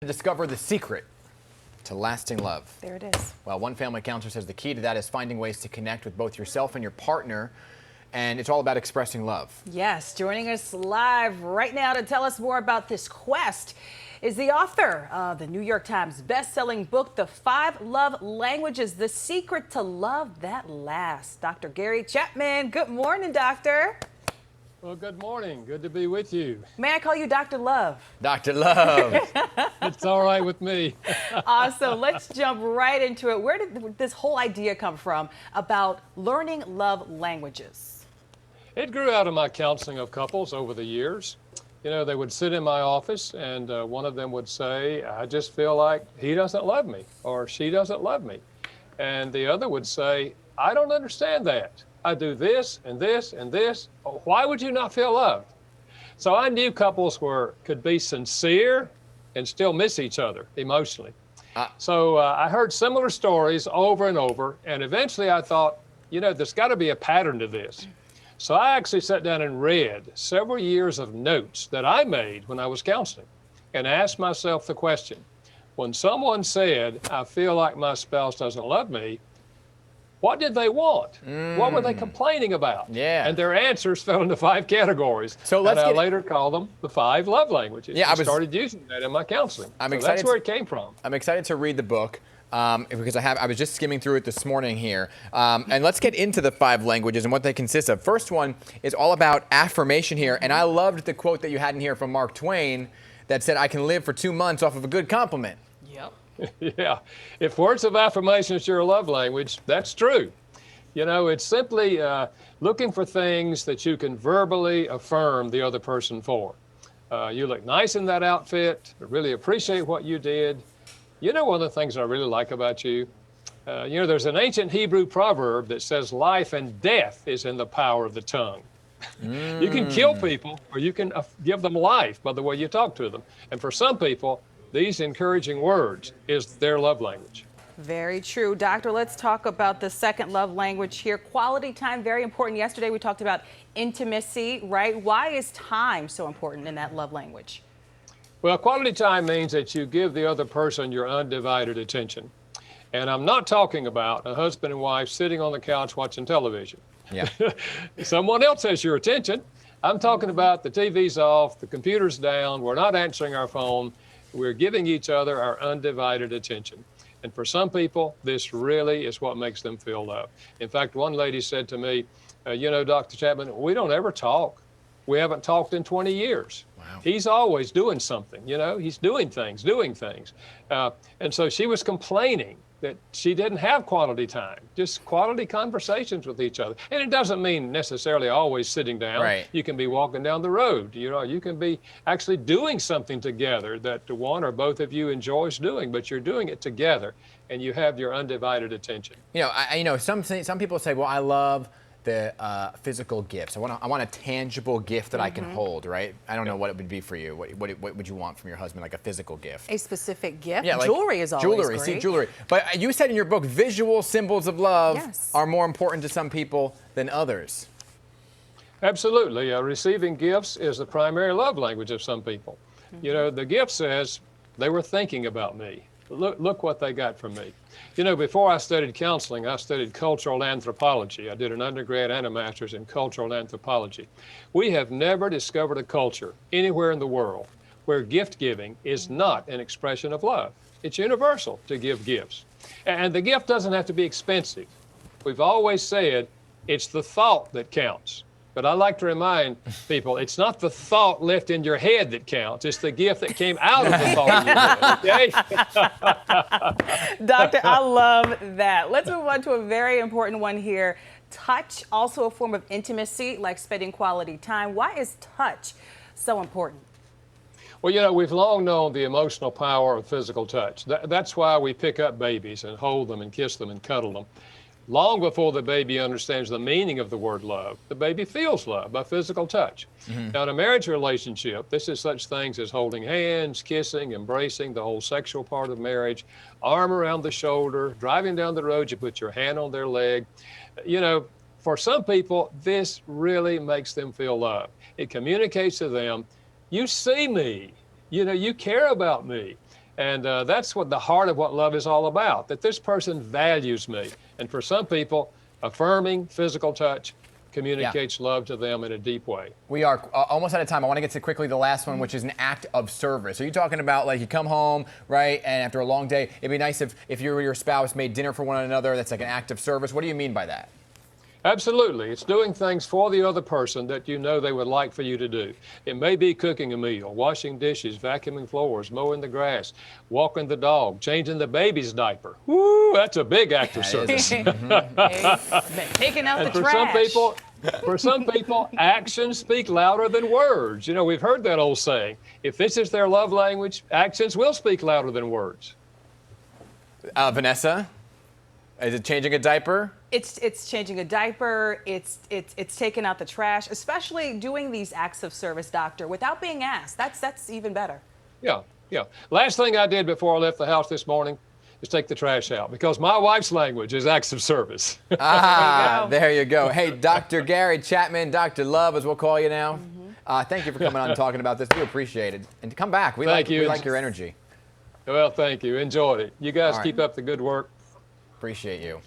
Discover the secret to lasting love. There it is. Well, one family counselor says the key to that is finding ways to connect with both yourself and your partner, and it's all about expressing love. Yes, joining us live right now to tell us more about this quest is the author of the New York Times best-selling book, The 5 Love Languages, The Secret to Love That Lasts. Dr. Gary Chapman. Good morning, doctor. Well, good morning. Good to be with you. May I call you Dr. Love? Dr. Love. It's all right with me. Awesome. Let's jump right into it. Where did this whole idea come from about learning love languages? It grew out of my counseling of couples over the years. You know, they would sit in my office and one of them would say, I just feel like he doesn't love me or she doesn't love me. And the other would say, I don't understand that. I do this and this and this. Why would you not feel loved? So I knew couples could be sincere and still miss each other emotionally. So I heard similar stories over and over, and eventually I thought, you know, there's got to be a pattern to this. So I actually sat down and read several years of notes that I made when I was counseling and asked myself the question, when someone said, I feel like my spouse doesn't love me, what did they want? What were they complaining about? Yeah. And their answers fell into 5 categories. So let's I later called them the 5 love languages. Yeah, I started using that in my counseling. I'm so excited. That's where it came from. I'm excited to read the book because I was just skimming through it this morning here. And let's get into the 5 languages and what they consist of. First one is all about affirmation here. And I loved the quote that you had in here from Mark Twain that said, I can live for 2 months off of a good compliment. Yep. Yeah, if words of affirmation is your love language, that's true. You know, it's simply looking for things that you can verbally affirm the other person for. You look nice in that outfit, I really appreciate what you did. You know, one of the things I really like about you, you know, there's an ancient Hebrew proverb that says life and death is in the power of the tongue. You can kill people or you can give them life by the way you talk to them. And for some people, these encouraging words is their love language. Very true. Doctor, let's talk about the second love language here. Quality time, very important. Yesterday we talked about intimacy, right? Why is time so important in that love language? Well, quality time means that you give the other person your undivided attention. And I'm not talking about a husband and wife sitting on the couch watching television. Yeah. Someone else has your attention. I'm talking about the TV's off, the computer's down, we're not answering our phone. We're giving each other our undivided attention. And for some people, this really is what makes them feel loved. In fact, one lady said to me, you know, Dr. Chapman, we don't ever talk. We haven't talked in 20 years. Wow. He's always doing something, you know, he's doing things. And so she was complaining that she didn't have quality time, just quality conversations with each other. And it doesn't mean necessarily always sitting down. Right. You can be walking down the road, you know, you can be actually doing something together that one or both of you enjoys doing, but you're doing it together and you have your undivided attention. You know, some people say, well, I love the physical gifts. I want a tangible gift that I can hold, right? I don't know what it would be for you. What would you want from your husband, like a physical gift? A specific gift? Yeah, like jewelry is always jewelry. great. See, jewelry. But you said in your book, visual symbols of love are more important to some people than others. Absolutely. Receiving gifts is the primary love language of some people. You know, the gift says, they were thinking about me. Look what they got from me. You know, before I studied counseling, I studied cultural anthropology. I did an undergrad and a master's in cultural anthropology. We have never discovered a culture anywhere in the world where gift giving is not an expression of love. It's universal to give gifts. And the gift doesn't have to be expensive. We've always said it's the thought that counts. But I like to remind people, it's not the thought left in your head that counts. It's the gift that came out of the thought in your head, okay? Doctor, I love that. Let's move on to a very important one here. Touch, also a form of intimacy, like spending quality time. Why is touch so important? Well, you know, we've long known the emotional power of physical touch. That's why we pick up babies and hold them and kiss them and cuddle them. Long before the baby understands the meaning of the word love, the baby feels love by physical touch. Now, in a marriage relationship, this is such things as holding hands, kissing, embracing, the whole sexual part of marriage, arm around the shoulder, driving down the road, you put your hand on their leg. You know, for some people, this really makes them feel love. It communicates to them, you see me, you know, you care about me. And that's what the heart of what love is all about, that this person values me. And for some people, affirming physical touch communicates love to them in a deep way. We are almost out of time. I want to get to quickly the last one, which is an act of service. Are you talking about, like, you come home, right, and after a long day, it'd be nice if you or your spouse made dinner for one another? That's like an act of service. What do you mean by that? Absolutely. It's doing things for the other person that you know they would like for you to do. It may be cooking a meal, washing dishes, vacuuming floors, mowing the grass, walking the dog, changing the baby's diaper. Woo, that's a big act of service. Taking out the For trash. for some people, actions speak louder than words. You know, we've heard that old saying. If this is their love language, actions will speak louder than words. Vanessa, is it changing a diaper? It's changing a diaper. It's taking out the trash, especially doing these acts of service, doctor, without being asked. That's even better. Yeah, yeah. Last thing I did before I left the house this morning is take the trash out, because my wife's language is acts of service. There you go. Hey, Dr. Gary Chapman, Dr. Love, as we'll call you now. Thank you for coming on and talking about this. We appreciate it. And come back. We like your energy. Well, thank you. Enjoyed it. You guys All right. keep up the good work. Appreciate you.